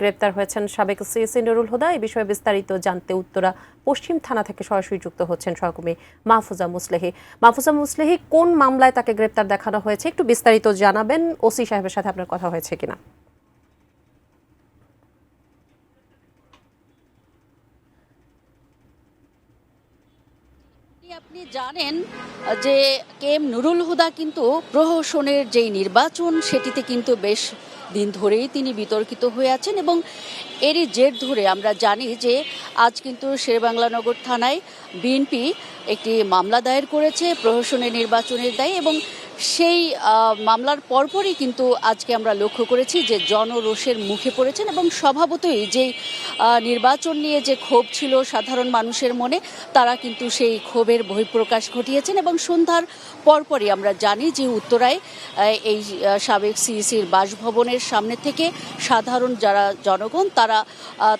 গ্রেপ্তার হয়েছেন সাবেক সিএসি নুরুল হুদা। এই বিষয়ে বিস্তারিত জানতে উত্তরা পশ্চিম থানা থেকে সরাসরি যুক্ত হচ্ছেন সহকর্মী মাহফুজা মুসলেহি। মাহফুজা মুসলেহি, কোন মামলায় তাকে গ্রেপ্তার দেখানো হয়েছে একটু বিস্তারিত জানাবেন। ওসি সাহেবের সাথে আপনার কথা হয়েছে কিনা? আপনি জানেন যে কেএম নুরুল হুদা কিন্তু প্রহসনের যেই নির্বাচন সেটিতে কিন্তু বেশ দিন ধরেই তিনি বিতর্কিত হয়ে আছেন এবং এরই জের ধরে আমরা জানি যে আজ কিন্তু শেরেবাংলা থানায় বিএনপি একটি মামলা দায়ের করেছে প্রহসনের নির্বাচনের দায়ে এবং সেই মামলার পরপরই কিন্তু আজকে আমরা লক্ষ্য করেছি যে জনরোষের মুখে পড়েছেন এবং স্বভাবতই যেই নির্বাচন নিয়ে যে ক্ষোভ ছিল সাধারণ মানুষের মনে, তারা কিন্তু সেই ক্ষোভের বহিঃপ্রকাশ ঘটিয়েছেন এবং সন্ধ্যার পরপরই আমরা জানি যে উত্তরায় এই সাবেক সিইসির বাসভবনের সামনে থেকে সাধারণ যারা জনগণ তারা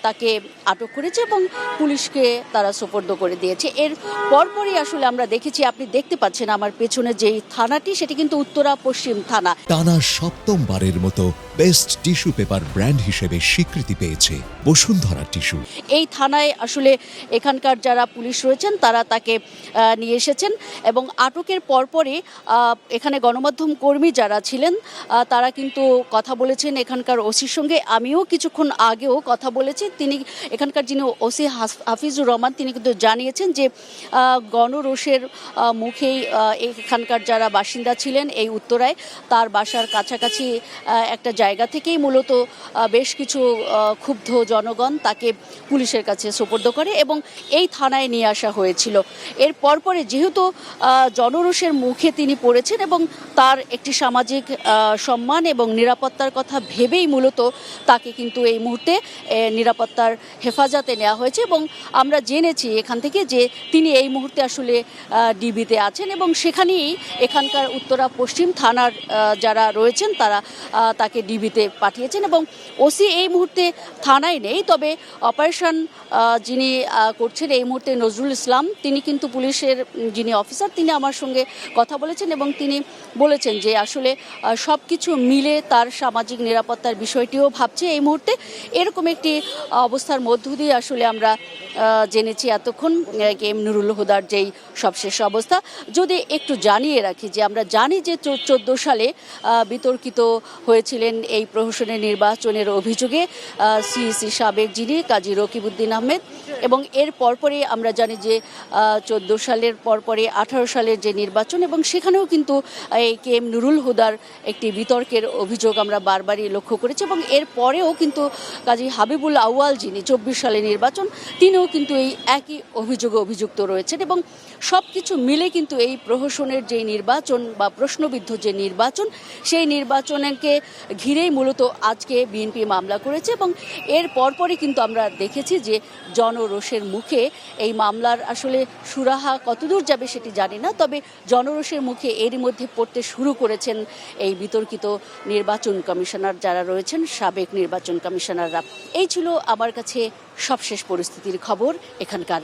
তাকে আটক করেছে এবং পুলিশকে তারা সোপর্দ করে দিয়েছে। এর পরপরই আসলে আমরা দেখেছি, আপনি দেখতে পাচ্ছেন আমার পেছনে যেই থানাটি সেটি কিন্তু উত্তরা পশ্চিম থানা। টানা সপ্তমবারের মতো বেস্ট টিস্যু পেপার ব্র্যান্ড হিসেবে স্বীকৃতি পেয়েছে বসুন্ধরা টিস্যু। এই থানায় আসলে এখানকার যারা পুলিশ রয়েছেন তারা তাকে নিয়ে এসেছেন এবং আটকের পরপরই এখানে গণমাধ্যম কর্মী যারা ছিলেন তারা কিন্তু কথা বলেছেন এখানকার ওসির সঙ্গে। আমিও কিছুক্ষণ আগেও কথা বলেছি। তিনি এখানকার যিনি ওসি হাফিজুর রহমান তিনি কিন্তু জানিয়েছেন যে গণরোষের মুখেই এখানকার যারা বাসিন্দা ছিলেন এই উত্তরায় তার বাসার কাছাকাছি একটা জায়গা থেকেই মূলত বেশ কিছু ক্ষুব্ধ জনগণ তাকে পুলিশের কাছে সোপর্দ করে এবং এই থানায় নিয়ে আসা হয়েছিল। এর পরপরে যেহেতু জনরোষের মুখে তিনি পড়েছেন এবং তার একটি সামাজিক সম্মান এবং নিরাপত্তার কথা ভেবেই মূলত তাকে কিন্তু এই মুহূর্তে নিরাপত্তার হেফাজতে নেওয়া হয়েছে এবং আমরা জেনেছি এখান থেকে যে তিনি এই মুহূর্তে আসলে ডিবিতে আছেন এবং সেখানেই এখানকার উত্তরা পশ্চিম থানার যারা রয়েছেন তারা তাকে ডিবিতে পাঠিয়েছেন এবং ওসি এই মুহূর্তে থানায় নেই। তবে অপারেশন যিনি করছেন এই মুহূর্তে নজরুল ইসলাম, তিনি কিন্তু পুলিশের যিনি অফিসার তিনি আমার সঙ্গে কথা বলেছেন এবং তিনি বলেছেন যে আসলে সব কিছু মিলে তার সামাজিক নিরাপত্তার বিষয়টিও ভাবছে এই মুহূর্তে। এরকম একটি অবস্থার মধ্য দিয়ে আসলে আমরা জেনেছি এতক্ষণ কেএম নুরুল হুদার যেই সবশেষ অবস্থা। যদি একটু জানিয়ে রাখি যে আমরা জানি যে 2014 সালে বিতর্কিত হয়েছিলেন এই প্রহসনের নির্বাচনের অভিযোগে সিইসি সাবেক যিনি কাজী রকিবউদ্দিন আহমেদ এবং এর পরপরই আমরা জানি যে 14 সালের পরপরে 18 সালের যে নির্বাচন এবং সেখানেও কিন্তু এই কেএম নুরুল হুদার একটি বিতর্কের অভিযোগ আমরা বারবারই লক্ষ্য করেছি এবং এর পরেও কিন্তু কাজী হাবিবুল আউয়াল যিনি 24 সালে নির্বাচন তিনিও কিন্তু এই একই অভিযোগে অভিযুক্ত রয়েছেন এবং সব কিছু মিলে কিন্তু এই প্রহসনের যে নির্বাচন বা প্রশ্নবিদ্ধ যে নির্বাচন সেই নির্বাচনকে ঘিরেই মূলত আজকে বিএনপি মামলা করেছে এবং এর পরপরই কিন্তু আমরা দেখেছি যে জনরোষের মুখে এই মামলার আসলে সুরাহা কতদূর যাবে সেটি জানি না, তবে জনরোষের মুখে এরই মধ্যে পড়তে শুরু করেছেন এই বিতর্কিত নির্বাচন কমিশনার যারা রয়েছেন সাবেক নির্বাচন কমিশনাররা। এই ছিল আমার কাছে সবশেষ পরিস্থিতির খবর এখানকার।